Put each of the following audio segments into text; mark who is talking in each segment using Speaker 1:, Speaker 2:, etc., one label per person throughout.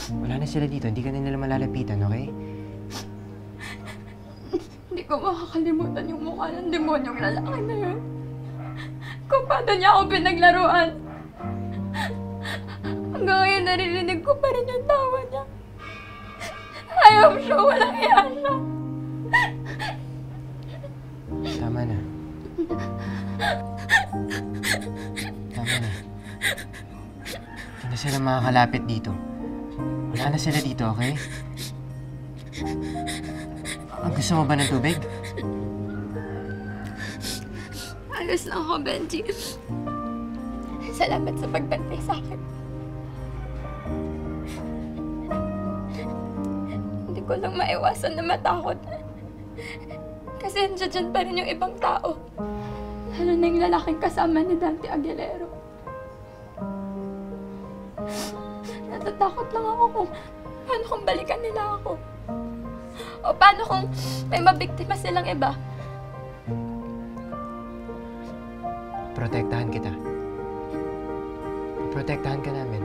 Speaker 1: Wala na sila dito. Hindi ka na nila malalapitan, okay?
Speaker 2: Hindi ko makakalimutan yung mukha ng demonyong lalaki na yun. Kung paano niya ako pinaglaruan. Hanggang ngayon naririnig ko pa rin yung tawa niya. Ayaw siya, walang iya siya.
Speaker 1: Tama na. Tama na. Hindi na sila makakalapit dito. Wala na sila dito, okay? Gusto mo ba ng tubig?
Speaker 2: Ayos na ako, Benji. Salamat sa pagbantay sa akin. Hindi ko lang maiwasan na matakot. Kasi nandiyan pa rin yung ibang tao. Lalo na yung lalaking kasama ni Dante Aguilera. Natatakot lang ako kung paano kung balikan nila ako. O paano kung may mabiktima silang iba.
Speaker 1: Protektahan kita. Protektahan ka namin.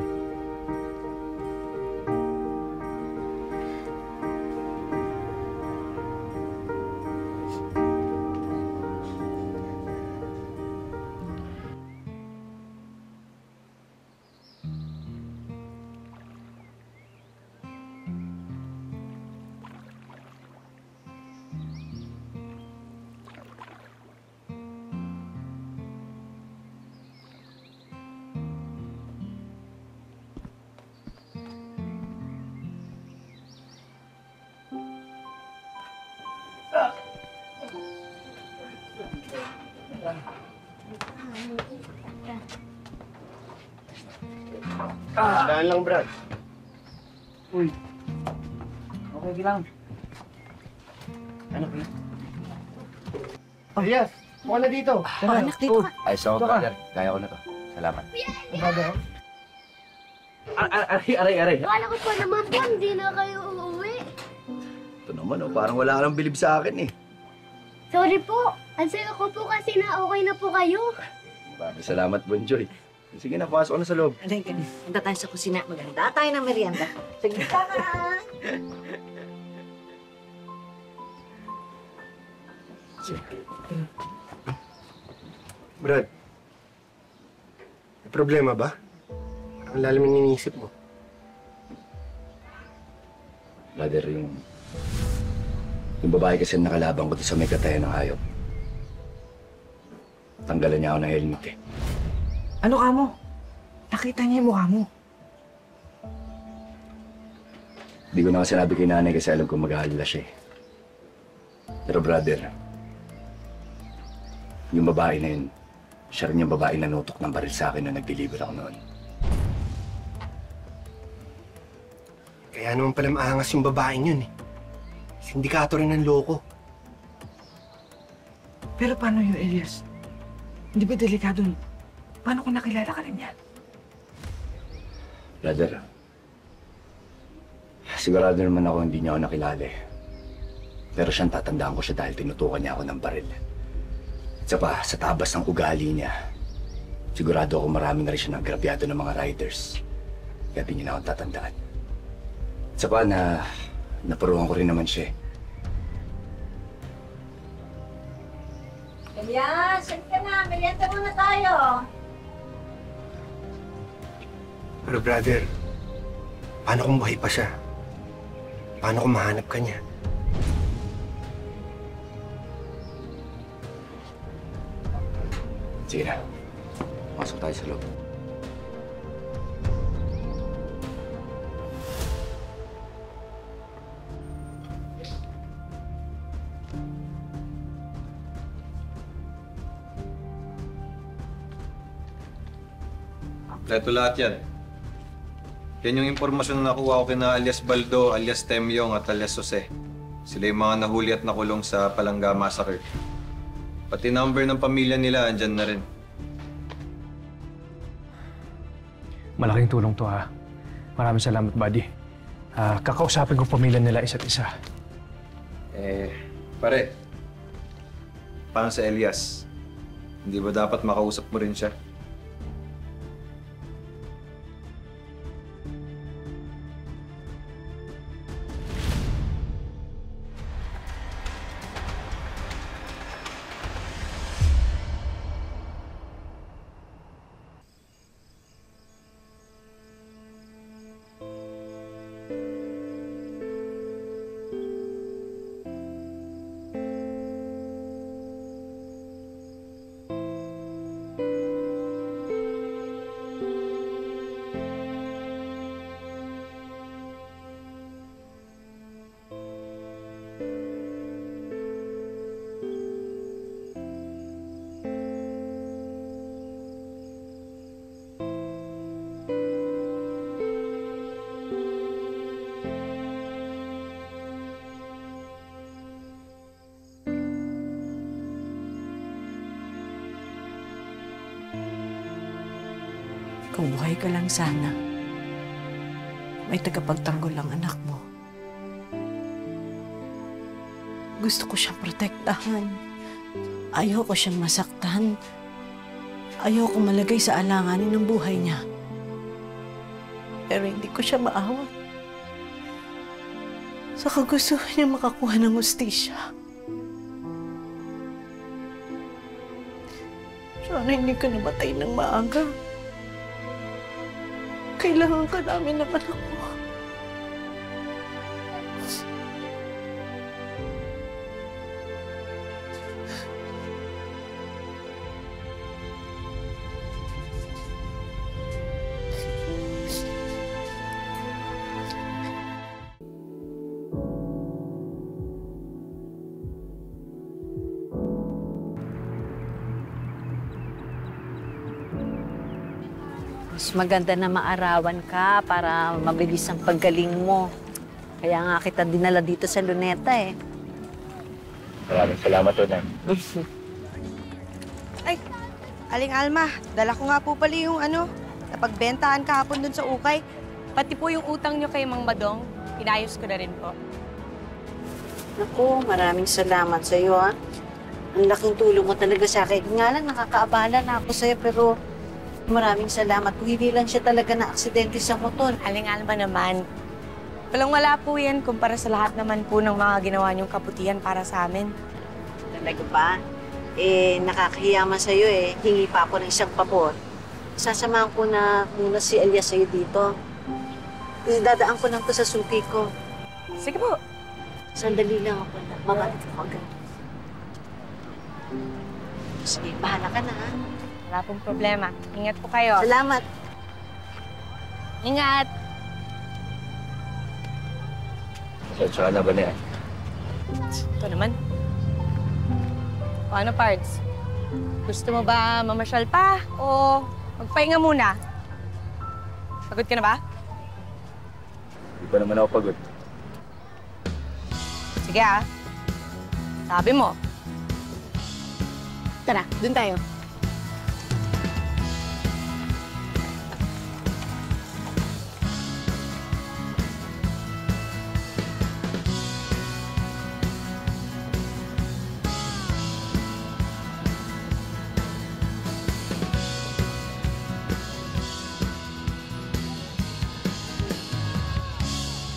Speaker 3: Daan lang, Brad.
Speaker 4: Uy. Okay lang.
Speaker 3: Ano, Brad? Elias, mukha na dito.
Speaker 5: Anak, dito ka.
Speaker 6: Ay, so, brother. Kaya ko na to. Salamat.
Speaker 4: Aray.
Speaker 5: Akala ko pa naman po, hindi na kayo uuwi.
Speaker 6: Ito naman, oh, parang wala ka nang bilib sa akin, eh.
Speaker 5: Sorry po. Ang saya ko po kasi na okay na po kayo.
Speaker 6: Maraming salamat, Bonjoy. Sige na, pasok na sa loob.
Speaker 7: Halika na. Punta tayo sa kusina. Maganda tayo ng merienda. Sige ka na.
Speaker 3: Brad, may problema ba? Ang lalim ng iniisip mo.
Speaker 6: Brother, yung babae kasi nakalaban ko sa may katayan ng hayop. Tanggalan niya ako ng helmet, eh.
Speaker 7: Ano ka mo? Nakita niya yung mukha mo.
Speaker 6: Hindi ko na kasi sinabi kay nanay kasi alam ko mag-aalala siya, eh. Pero brother, yung babae na yun, siya rin yung babae na nutok ng baril sa akin na nag-deliver ako noon.
Speaker 3: Kaya naman pala maangas yung babaeng yun, eh. Sindikato rin ng loko.
Speaker 7: Pero paano yung Elias? Hindi ba delikado? Paano kung nakilala ka rin yan?
Speaker 6: Brother, sigurado naman ako hindi niya ako nakilala, eh. Pero siyang tatandaan ko siya dahil tinutukan niya ako ng baril. At sa pa, sa tabas ng ugali niya, sigurado ako marami na rin siya nagrabyado ng mga riders. Kaya di niya na akong tatandaan. At sa pa, naparuhan ko rin naman siya, eh.
Speaker 7: Elias, saan ka na? Merienda muna tayo.
Speaker 3: Pero brother, paano kung buhay pa siya? Paano kung mahanap ka niya?
Speaker 6: Sige na. Pasok tayo sa loob.
Speaker 8: Ito lahat yan. Yan yung impormasyon na nakuha ko kina alias Baldo, alias Temyong at alias Jose. Sila yung mga nahuli at nakulong sa Palangga Massacre. Pati number ng pamilya nila, andyan na rin.
Speaker 4: Malaking tulong to, ha. Maraming salamat, buddy. Kakausapin ko pamilya nila isa't isa.
Speaker 8: Pare. Paano sa Elias? Hindi ba dapat makausap mo rin siya?
Speaker 9: Mabuhay ka lang sana. May tagapagtanggol ang anak mo. Gusto ko siyang protektahan. Ayoko siyang masaktan. Ayoko malagay sa alanganin ng buhay niya. Pero hindi ko siya maawa. Sa kagustuhan niya makakuha ng hustisya. Sana hindi ka namatay ng maaga. Kailangan ka namin ng anak mo.
Speaker 10: Mas maganda na maarawan ka para mabilis ang paggaling mo. Kaya nga kita dinala dito sa Luneta eh.
Speaker 6: Maraming salamat, Unay.
Speaker 11: Ay, Aling Alma, dala ko nga po pala yung napagbentahan kahapon dun sa ukay. Pati po yung utang nyo kay Mang Badong, inayos ko na rin po.
Speaker 10: Naku, maraming salamat sa iyo ha. Ang laking tulong mo talaga sa akin. Nga lang, nakakaabala na ako sa'yo pero maraming salamat. Kung hindi lang siya talaga na aksidente sa motor.
Speaker 11: Aling Alma naman, walang-wala po yan kumpara sa lahat naman po ng mga ginawa niyong kabutihan para sa amin.
Speaker 10: Talaga ba? Nakakahiyaman sa'yo eh. Hingi pa ako ng isang pabor. Sasamahan ko na muna si Elias sa'yo dito. Dadaan ko lang to sa suki ko.
Speaker 11: Sige po.
Speaker 10: Sandali lang ako na. Mabalik ako agad. Sige, bahala ka na ha.
Speaker 11: Wala pong problema. Ingat po kayo.
Speaker 10: Salamat.
Speaker 11: Ingat!
Speaker 6: Saan na ba niya?
Speaker 11: Ito naman. O ano, Pards? Gusto mo ba mamasyal pa o magpahinga muna? Pagod ka na ba?
Speaker 6: Hindi pa naman ako pagod.
Speaker 11: Sige sabi mo. Tara, dun tayo.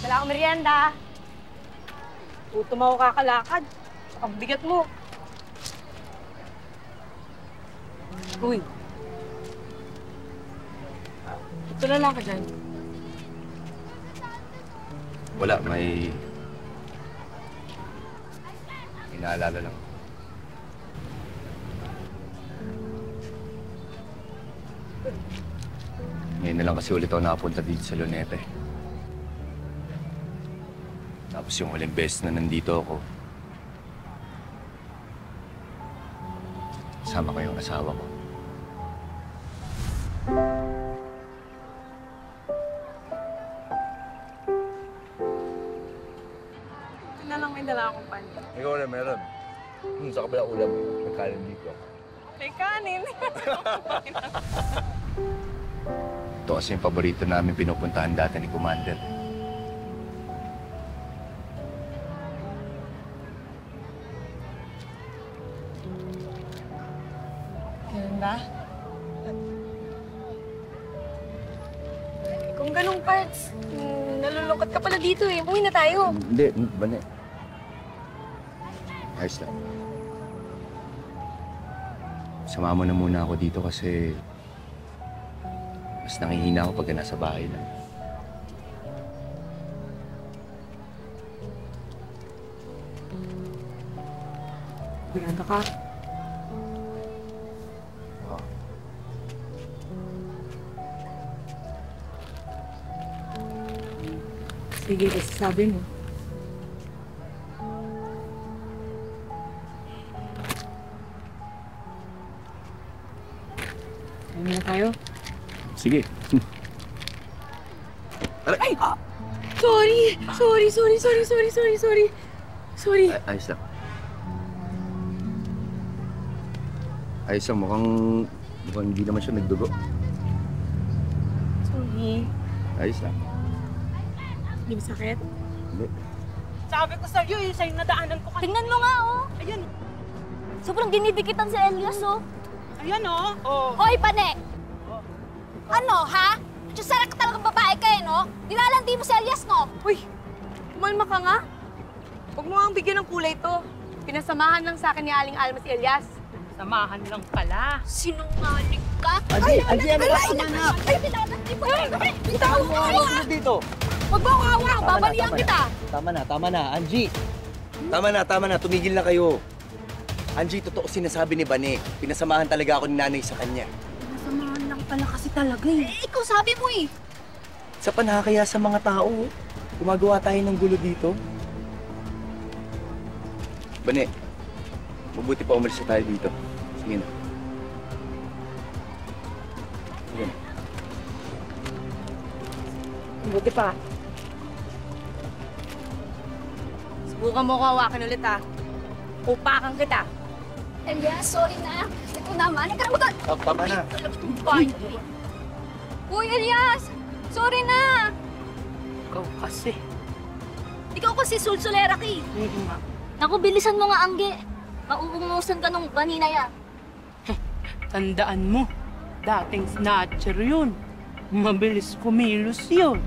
Speaker 11: Wala akong merienda. Gutom ako kakalakad. Ang bigat mo. Uy. Ito na lang ka dyan.
Speaker 6: Wala, may inaalala lang. Ngayon na lang kasi ulit ako nakapunta dito sa Luneta eh. Tapos yung huling beses na nandito ako, kasama ko yung asawa ko.
Speaker 11: Ito na lang may dala akong panyo.
Speaker 6: Ikaw na meron. Sa kabila ulam, may kanin dito.
Speaker 11: May kanin.
Speaker 6: Ito kasi yung paborito namin pinupuntahan dati ni Commander.
Speaker 11: Ganun ba? Kung ganung Pards, nalulungkot ka pala dito eh. Umuwi na tayo.
Speaker 6: Hindi, bane. Ayos lang. Sama mo na muna ako dito kasi mas nangihina ako pagka nasa bahay lang.
Speaker 11: Maganda ka.
Speaker 6: Oo.
Speaker 11: Sige, sabi mo. Ayaw na tayo?
Speaker 6: Sige.
Speaker 11: Ay! Sorry.
Speaker 6: Ayos lang. Ayos lang, mukhang hindi naman siya nagdugo.
Speaker 12: Benny.
Speaker 6: Ayos lang.
Speaker 12: Hindi ba sakit?
Speaker 6: Hindi.
Speaker 12: Sabi ko sa'yo eh, sa'yo nadaanan ko.
Speaker 13: Tingnan mo nga, oh.
Speaker 12: Ayun.
Speaker 13: Sobrang dinidikitan si Elias, oh.
Speaker 12: Ayan, oh. Oh.
Speaker 13: Hoy, pane! Ano, ha? Tiyasara ka talagang babae ka, eh, no? Nilalandi mo si Elias, no?
Speaker 11: Uy, kumalma ka nga. Huwag mo nga bigyan ng kulay to. Pinasamahan lang sa akin ni Aling Alma si Elias.
Speaker 12: Samahan lang pala.
Speaker 13: Sinungaling ka?
Speaker 6: Angie, ano ba? Tama na!
Speaker 13: Ay, pinatandi mo! Bitaw mo!
Speaker 6: Dito!
Speaker 13: Huwag mo kawa! Babalihan kita!
Speaker 6: Tama na, Angie! Tama na, tumigil na kayo. Angie, totoo sinasabi ni Bane. Pinasamahan talaga ako ni nanay sa kanya.
Speaker 13: Pinasamahan lang pala kasi talaga, eh. Ikaw sabi mo, eh.
Speaker 6: Sa panakaya sa mga tao, gumagawa tayo ng gulo dito. Bane, mabuti pa umalis na tayo dito. Sige na. Sige na.
Speaker 11: Buti pa. Subukan mo ko hawakan ulit, ha? Upakan kita.
Speaker 13: Elias, sorry na. Ito naman. Ikaw na
Speaker 6: Tama na.
Speaker 13: Uy, Elias! Sorry na!
Speaker 12: Ikaw kasi.
Speaker 13: Ikaw kasi sulsulera ki. Naku, bilisan mo nga, Angge. Mauungusan ka nung kanina yan.
Speaker 12: Tandaan mo, dating snatcher yun. Mabilis kumilos yun.